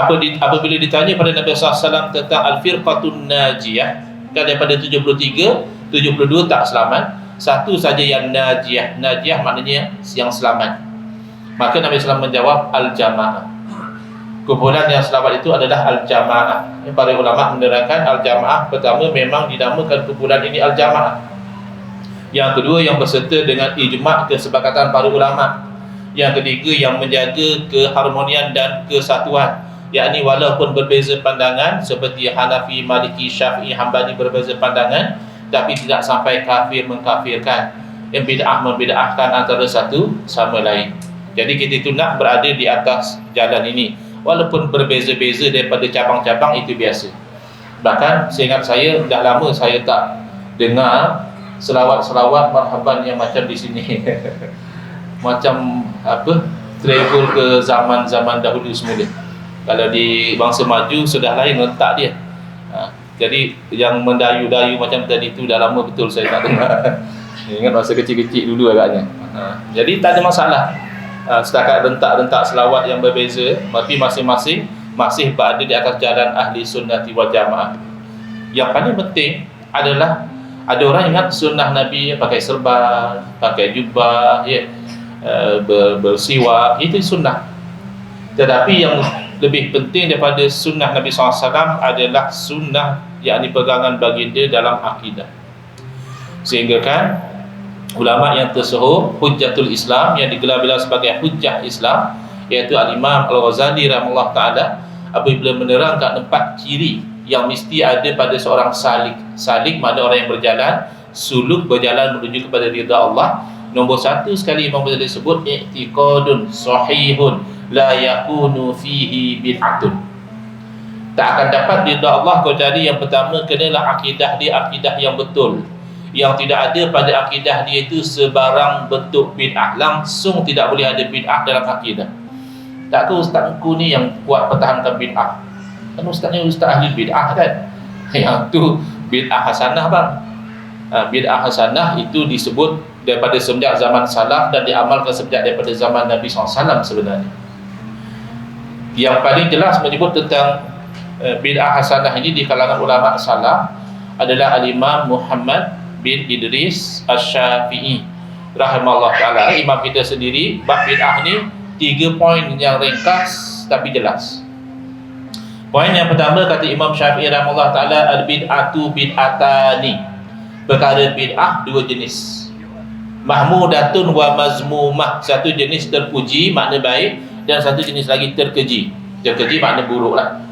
apabila ditanya pada Nabi SAW tentang al-firqatun najiyah, kan daripada 73, 72 tak selamat, satu saja yang najiyah. Najiyah maknanya yang selamat. Maka Nabi SAW menjawab al-jamaah. Kumpulan yang selamat itu adalah al-jamaah. Para ulama menerangkan al-jamaah pertama memang dinamakan kumpulan ini al-jamaah. Yang kedua yang berserta dengan ijma' kesepakatan para ulama. Yang ketiga yang menjaga keharmonian dan kesatuan, yakni walaupun berbeza pandangan seperti Hanafi, Maliki, Syafi'i, Hambali berbeza pandangan, tapi tidak sampai kafir mengkafirkan, yang bid'ah membid'ahkan antara satu sama lain. Jadi kita itu nak berada di atas jalan ini, walaupun berbeza-beza daripada cabang-cabang, itu biasa. Bahkan seingat saya, dah lama saya tak dengar selawat-selawat marhaban yang macam di sini. Macam apa, travel ke zaman-zaman dahulu semula. Kalau di bangsa maju sudah lain letak dia. Jadi yang mendayu-dayu macam tadi tu dah lama betul saya tak dengar. Ingat masa kecil-kecil dulu agaknya. Jadi tak ada masalah. Setakat rentak-rentak selawat yang berbeza, tapi masing-masing masih berada di atas jalan ahli sunnati wal jamaah. Yang paling penting adalah ada orang ingat sunnah Nabi pakai serban, pakai jubah, ya, bersiwak, itu sunnah. Tetapi yang lebih penting daripada sunnah Nabi SAW adalah sunnah, yakni pegangan baginda dalam akidah. Sehingga kan ulama yang tersohor Hujjatul Islam, yang digelar-gelar sebagai Hujjah Islam, iaitu Al-Imam Al-Ghazali rahimahullah ta'ala, apabila menerangkan 4 ciri yang mesti ada pada seorang salik. Salik makna orang yang berjalan, suluk berjalan menuju kepada ridha Allah. Nombor 1 sekali Imam Ghazali sebut i'tiqadun sahihun la yakunu fihi bid'atun. Tak akan dapat ridha Allah kecuali yang pertama kenalah akidah dia akidah yang betul, yang tidak ada pada akidah dia itu sebarang bentuk bid'ah. Langsung tidak boleh ada bid'ah dalam akidah. Tak tahu ustaz aku ni yang kuat pertahankan bid'ah. Kan ustaz ni ustaz ahli bid'ah kan. Yang tu bid'ah hasanah bang. Bid'ah hasanah itu disebut daripada semenjak zaman salaf dan diamalkan semenjak daripada zaman Nabi SAW sebenarnya. Yang paling jelas menyebut tentang bid'ah hasanah ini di kalangan ulama salaf adalah Al-Imam Muhammad bin Idris Asy-Syafi'i rahimahullah ta'ala. Imam kita sendiri, bab bid'ah ni 3 poin yang ringkas tapi jelas. Poin yang pertama kata Imam Syafi'i rahimahullah ta'ala, al-bid'atu bid'atani. Perkara bid'ah 2 jenis. Mahmudatun wa mazmumah, satu jenis terpuji makna baik, dan satu jenis lagi terkeji. Terkeji makna buruk lah.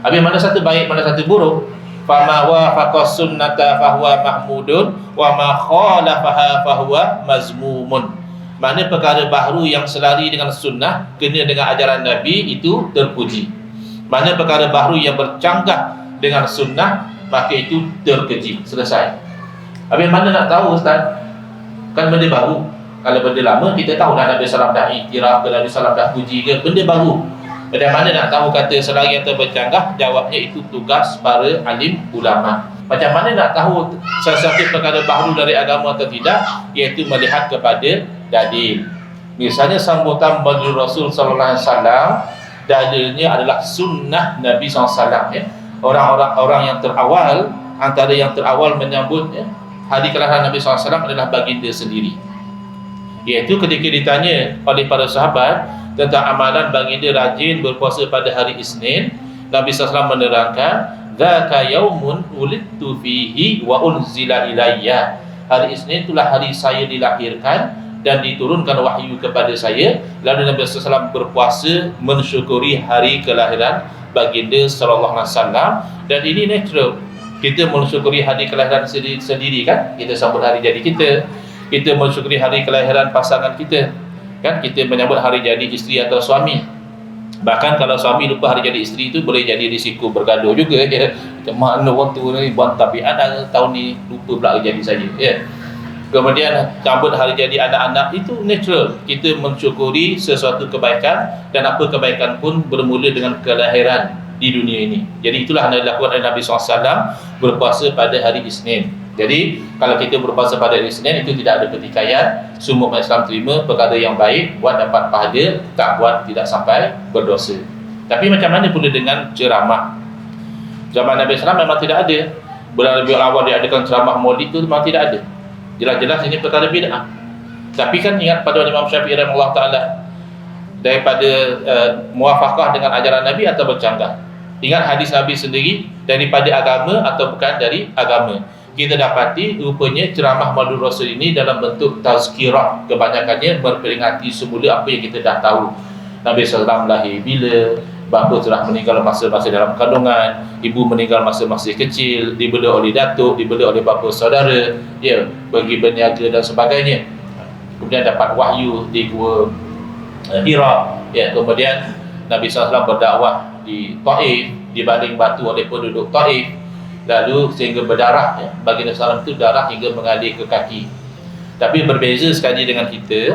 Habis mana satu baik, mana satu buruk? Fama wafaqa sunnata fahuwa mahmudun wa ma khalafaha fahuwa mazmumun. Mana perkara baharu yang selari dengan sunnah, kena dengan ajaran Nabi, itu terpuji. Mana perkara baharu yang bercanggah dengan sunnah, maka itu terkeji. Selesai. Habis mana nak tahu ustaz? Kan benda baru. Kalau benda lama kita tahu dah Nabi SAW dah iktiraf ke, Nabi SAW dah puji ke, benda baru. Pada mana nak tahu kata selari atau bercanggah? Jawabnya itu tugas para alim ulama. Macam mana nak tahu sesuatu perkara baru dari agama atau tidak? Iaitu melihat kepada dalil. Misalnya sambutan bagi Rasul sallallahu alaihi wasallam, dalilnya adalah sunnah Nabi SAW, ya. Orang yang terawal, antara yang terawal menyambut, ya, hari kelahiran Nabi SAW adalah baginda sendiri. Iaitu ketika ditanya oleh para sahabat tentang amalan baginda rajin berpuasa pada hari Isnin, Nabi SAW menerangkan, dzaka yaumun ulidtu fihi wa unzila ilayya. Hari Isnin itulah hari saya dilahirkan dan diturunkan wahyu kepada saya. Lalu Nabi SAW berpuasa mensyukuri hari kelahiran baginda sallallahu alaihi wasallam. Dan ini natural. Kita mensyukuri hari kelahiran sendiri kan, kita sambut hari jadi kita mensyukuri hari kelahiran pasangan kita kan, kita menyambut hari jadi isteri atau suami. Bahkan kalau suami lupa hari jadi isteri, itu boleh jadi risiko bergaduh juga, ya. Macam mana waktu ni buat tabiat tahun ni lupa pula jadi saja, ya. Kemudian sambut hari jadi anak-anak, itu natural. Kita mensyukuri sesuatu kebaikan, dan apa kebaikan pun bermula dengan kelahiran di dunia ini. Jadi itulah yang dilakukan oleh Nabi SAW, berpuasa pada hari Isnin. Jadi kalau kita berpuasa pada hari Isnin, itu tidak ada pertikaian. Semua umat Islam terima perkara yang baik, buat dapat pahala, tak buat tidak sampai berdosa. Tapi macam mana pula dengan ceramah? Zaman Nabi SAW memang tidak ada. Bulan Rabiul Awal dia adakan ceramah Maulid itu memang tidak ada. Jelas-jelas ini perkara bid'ah. Tapi kan ingat pada Imam Syafi'i rahimahullah taala, daripada muafakah dengan ajaran Nabi atau bercanggah. Ingat hadis Nabi sendiri, daripada agama atau bukan dari agama. Kita dapati rupanya ceramah Maulid Rasul ini dalam bentuk tazkirah, kebanyakannya memperingati semula apa yang kita dah tahu. Nabi SAW lahir bila, bapa telah meninggal masa-masa dalam kandungan, ibu meninggal masa masih kecil, dibela oleh datuk, dibela oleh bapa saudara, ya, pergi berniaga dan sebagainya. Kemudian dapat wahyu di gua Hira, ya, kemudian Nabi SAW berdakwah di Taif, dibaling batu oleh penduduk Taif, lalu sehingga berdarah, ya, baginda SAW itu darah hingga mengalir ke kaki. Tapi berbeza sekali dengan kita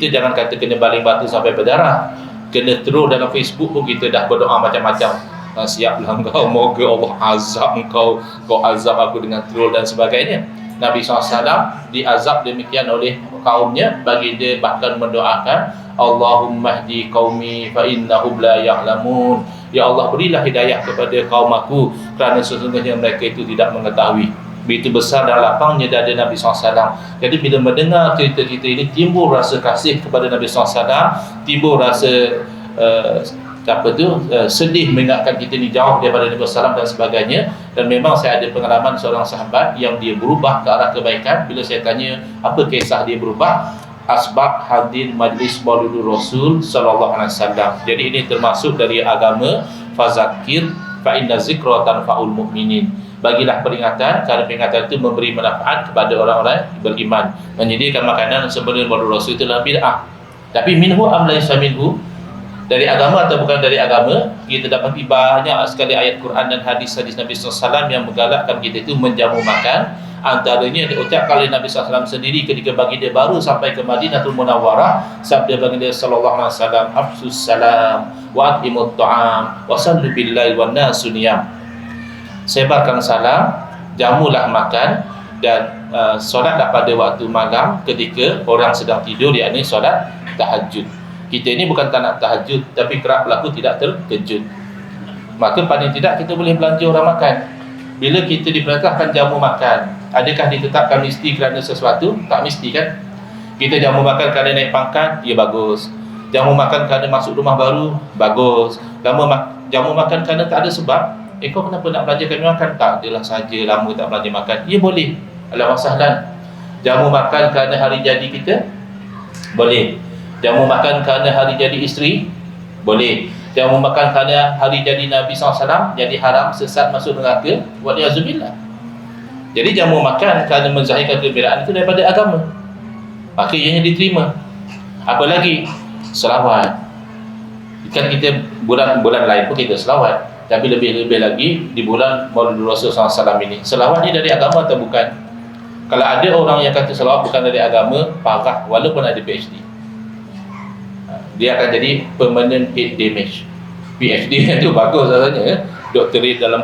jangan kata kena baling batu sampai berdarah, kena troll dalam Facebook pun kita dah berdoa macam-macam. Siaplah engkau, moga Allah azab engkau, kau azab aku dengan troll dan sebagainya. Nabi SAW diazab demikian oleh kaumnya, baginda bahkan mendoakan, Allahumma hdi qaumi fa innahum la ya'lamun. Ya Allah, berilah hidayah kepada kaum aku kerana sesungguhnya mereka itu tidak mengetahui. Begitu besar dan lapangnya dada Nabi SAW. Jadi bila mendengar cerita-cerita ini, timbul rasa kasih kepada Nabi SAW, timbul rasa sedih mengingatkan kita ni jauh daripada Nabi SAW dan sebagainya. Dan memang saya ada pengalaman seorang sahabat yang dia berubah ke arah kebaikan. Bila saya tanya apa kisah dia berubah, asbab hadir majlis Maulid Rasul sallallahu alaihi wasallam. Jadi ini termasuk dari agama, fazakir fa inna zikra tanfa'ul mu'minin. Bagilah peringatan, kerana peringatan itu memberi manfaat kepada orang-orang beriman. Menyediakan makanan sebelum Maulid Rasul itu adalah bid'ah. Tapi minhu am laisa minhu, dari agama atau bukan dari agama, kita dapati banyak sekali ayat Quran dan hadis-hadis Nabi SAW yang menggalakkan kita itu menjamu makan. Antaranya diucapkan oleh Nabi SAW sendiri ketika baginda baru sampai ke Madinatul Munawwarah. Sabda baginda sallallahu alaihi wasallam, afsus salam wa atimut ta'am wa sallu billahi wan nasu niyam. Sebarkan salam, jamulah makan, dan solatlah pada waktu malam ketika orang sedang tidur, yakni solat tahajud. Kita ini bukan tak nak tahajud, tapi kerap berlaku tidak terkejut. Maka paling tidak kita boleh belanja orang makan. Bila kita diperintahkan jamu makan, adakah ditetapkan mesti kerana sesuatu? Tak mesti kan? Kita jamu makan kerana naik pangkat, ya bagus. Jamu makan kerana masuk rumah baru, bagus. Jamu makan kerana tak ada sebab, kau kenapa nak belanja kami makan? Tak adalah saja lama tak belanja makan. Ya boleh, alah wasahlan. Jamu makan kerana hari jadi kita, boleh. Jamu makan kerana hari jadi isteri, boleh. Jamu makan kerana hari jadi Nabi SAW, jadi haram, sesat, masuk neraka, wa'liyazubillah. Jadi jamu makan kerana menzahirkan kegembiraan itu daripada agama, maka ianya diterima. Apa lagi? Selawat. Kan kita bulan lain pun kita selawat, tapi lebih-lebih lagi di bulan Maulid Rasul SAW ini. Selawat ni dari agama atau bukan? Kalau ada orang yang kata selawat bukan dari agama, parah, walaupun ada PhD. Dia akan jadi permanent head damage. PhD itu bagus rasanya, ya? Doktorat dalam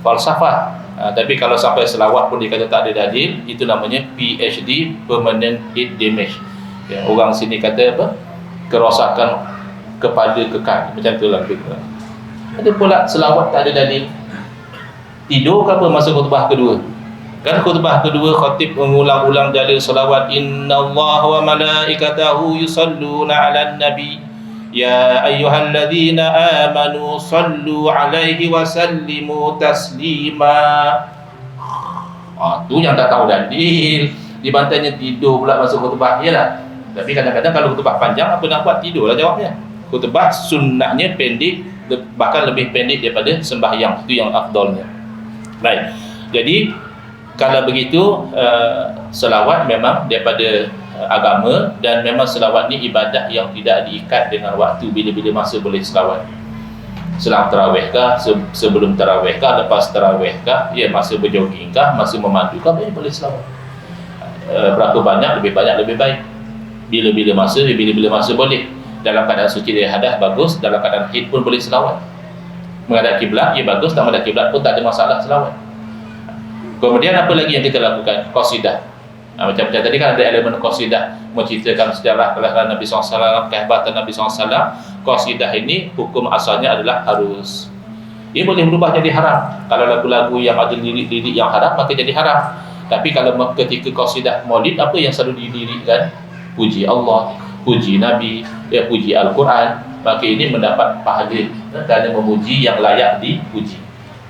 falsafah. Tapi kalau sampai selawat pun dia kata tak ada dalil, itu namanya PhD, permanent head damage. Ya, orang sini kata apa? Kerosakan kepala kekal, macam tu lah. Ada pula selawat tak ada dalil. Tidur ke apa masa khutbah kedua? Kan khutbah kedua khatib mengulang-ulang dalil selawat, innallaha wa malaikatahu yusalluna 'alan nabi ya ayyuhalladzina amanu sallu 'alaihi wa sallimu taslima. Tu yang tak tahu dalil, dibantainya tidur pula masa khutbah. Yalah, tapi kadang-kadang kalau khutbah panjang apa nak buat, tidurlah jawabnya. Khutbah sunnahnya pendek, bahkan lebih pendek daripada sembahyang, itu yang afdalnya. Baik. Jadi kalau begitu, selawat memang daripada agama, dan memang selawat ni ibadah yang tidak diikat dengan waktu, bila-bila masa boleh selawat. Selang tarawih kah, sebelum tarawih kah, lepas tarawih kah, ya, masa berjoging kah, masa memandu kah, boleh selawat. Berapa banyak, lebih banyak lebih baik. Bila-bila masa boleh. Dalam keadaan suci dari hadas bagus, dalam keadaan haid pun boleh selawat. Menghadap kiblat, ya bagus, tak menghadap kiblat pun tak ada masalah selawat. Kemudian apa lagi yang kita lakukan? Qasidah. Macam tadi kan ada elemen qasidah menceritakan sejarah kelahiran Nabi SAW, kehebatan Nabi SAW. Qasidah ini hukum asalnya adalah harus. Ia boleh berubah jadi haram. Kalau lagu-lagu yang ada lirik-lirik yang haram, maka jadi haram. Tapi kalau ketika qasidah maulid, apa yang selalu dilirikkan? Puji Allah, puji Nabi, puji Al-Quran. Maka ini mendapat pahala kerana memuji yang layak dipuji.